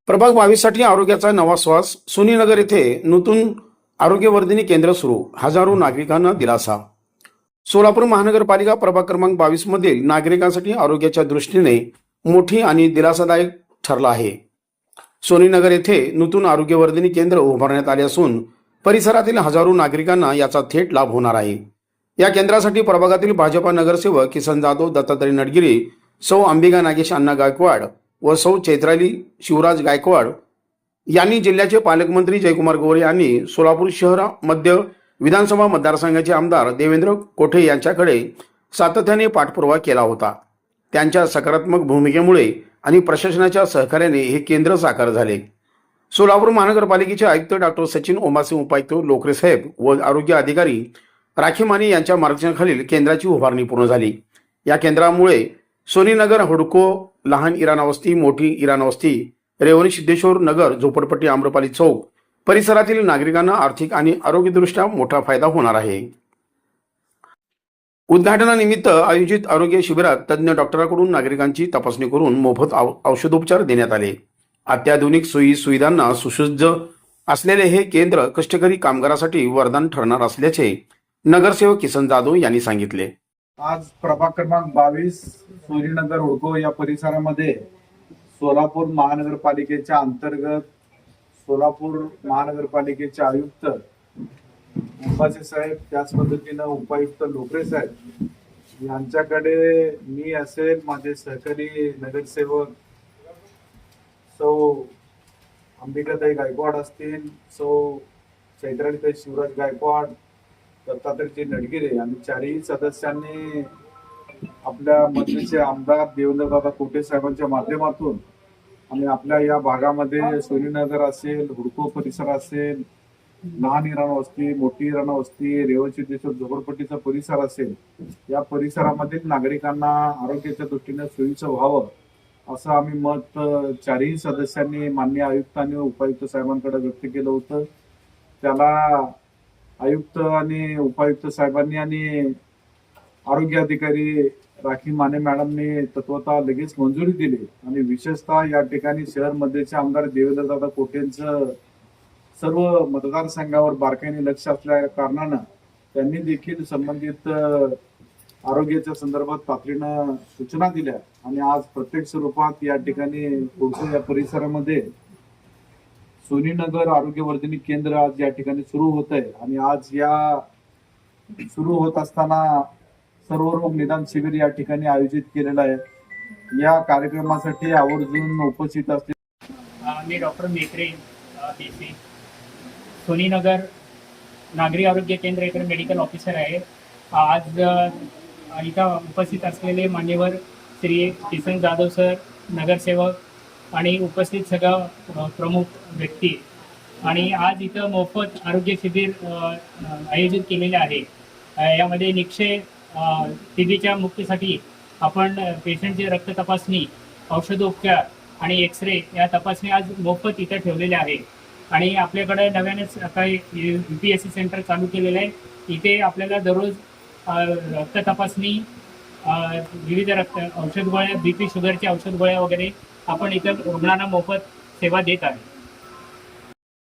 प्रभाग 22 साठी आरोग्याचा नवा श्वास. सोनीनगर येथे नूतन आरोग्यवर्धिनी केंद्र सुरू. हजारो नागरिकांना दिलासा. सोलापूर महानगरपालिका प्रभाग क्रमांक 22 मधील नागरिकांसाठी आरोग्याच्या दृष्टीने मोठी आणि दिलासादायक ठरला आहे. सोनीनगर येथे नूतन आरोग्यवर्धिनी केंद्र उभारण्यात आले असून परिसरातील हजारो नागरिकांना याचा थेट लाभ होणार आहे. या केंद्रासाठी प्रभागातील भाजपा नगरसेवक किसन जाधव, दत्तात्रय नडगिरी, सौ अंबिका नागेश अण्णा गायकवाड व सौ चैत्राली शिवराज गायकवाड यांनी जिल्ह्याचे पालकमंत्री जयकुमार गोरे यांनी सोलापूर शहर मध्य विधानसभा मतदारसंघाचे आमदार देवेंद्र कोठे यांच्याकडे सातत्याने पाठपुरावा केला होता. त्यांच्या सकारात्मक भूमिकेमुळे आणि प्रशासनाच्या सहकार्याने हे केंद्र साकार झाले. सोलापूर महानगरपालिकेचे आयुक्त डॉक्टर सचिन ओमासे, उपायुक्त लोकरे साहेब व आरोग्य अधिकारी राखी माने यांच्या मार्गदर्शनाखाली केंद्राची उभारणी पूर्ण झाली. या केंद्रामुळे सोनीनगर, हुडको, लहान इराणा वस्ती, मोठी इराणा वस्ती, रेवणी सिद्धेश्वर नगर, झोपडपट्टी, आम्रपाली चौक परिसरातील नागरिकांना आर्थिक आणि आरोग्यदृष्ट्या मोठा फायदा होणार आहे. उद्घाटनानिमित्त आयोजित आरोग्य शिबिरात तज्ज्ञ डॉक्टरांकडून नागरिकांची तपासणी करून मोफत औषधोपचार देण्यात आले. अत्याधुनिक सोयी सुविधांना सुसज्ज असलेले हे केंद्र कष्टकरी कामगारांसाठी वरदान ठरणार असल्याचे नगरसेवक किसन जाधव यांनी सांगितले. आज प्रभाग क्रमांक 22 सोनीनगर, हुडको या परिसरामध्ये सोलापूर महानगरपालिकेच्या अंतर्गत सोलापूर महानगरपालिकेचे आयुक्त ओमासे साहेब, त्याच पद्धतीनं उपायुक्त लोकरे साहेब यांच्याकडे मी असेल, माझे सहकारी नगरसेवक सौ अंबिकाताई गायकवाड असतील, सौ चैत्रालीताई शिवराज गायकवाड, दत्तात्रय नडगिरे आणि चारही सदस्यांनी आपल्या मंत्रीचे आमदार देवेंद्रदादा कोठे साहेबांच्या माध्यमातून आणि आपल्या या भागामध्ये सोनीनगर असेल, हुडको परिसर असेल, लहान इराणा वस्ती, मोठी इराणा वस्ती, रेवण सिद्धेश्वर झोपडपट्टीचा परिसर असेल, या परिसरामधील नागरिकांना आरोग्याच्या दृष्टीने सोयीचं व्हावं असं आम्ही मत चारही सदस्यांनी माननीय आयुक्त आणि उपायुक्त साहेबांकडे व्यक्त केलं होतं. त्याला आयुक्त आणि उपायुक्त साहेबांनी आणि आरोग्य अधिकारी राखी माने मॅडमने तत्वतः लगेच मंजुरी दिली आणि विशेषतः या ठिकाणी शहर मध्येचे आमदार देवेंद्रदादा कोठेंचं सर्व मतदारसंघावर बारकाईने लक्ष असल्या कारणानं त्यांनी देखील संबंधित आरोग्याच्या संदर्भात तातडीनं सूचना दिल्या आणि आज प्रत्यक्ष स्वरूपात या ठिकाणी हुडको या परिसरामध्ये सोनीनगर आरोग्यवर्धिनी केंद्र आज या ठिकाणी सुरू होत आहे. आणि आज या सुरू होत असताना सर्व रोग निदान शिबिर या ठिकाणी आयोजित केलेलं आहे. या कार्यक्रमासाठी आवर्जून उपस्थित असले मी डॉक्टर मेकरे DC सोनीनगर नागरी आरोग्य केंद्र इथे मेडिकल ऑफिसर आहे. आज इथं उपस्थित असलेले मान्यवर श्री किसन जाधव सर, नगरसेवक आणि उपस्थित सगळं प्रमुख व्यक्ती आणि आज इथं मोफत आरोग्य शिबिर आयोजित केलेले आहे. यामध्ये निक्षय TBच्या मुक्तीसाठी आपण पेशंटची रक्त तपासणी, औषधोपचार आणि एक्सरे या तपासणी आज मोफत इथं ठेवलेले आहे. आणि आपल्याकडे नव्यानेच काही UPSC सेंटर चालू केलेलं आहे. इथे आपल्याला दररोज रक्त तपासणी, विविध औषध गोळ्या, BP शुगरच्या औषध गोळ्या वगैरे आपण इथं रुग्णांना मोफत सेवा देत आहे.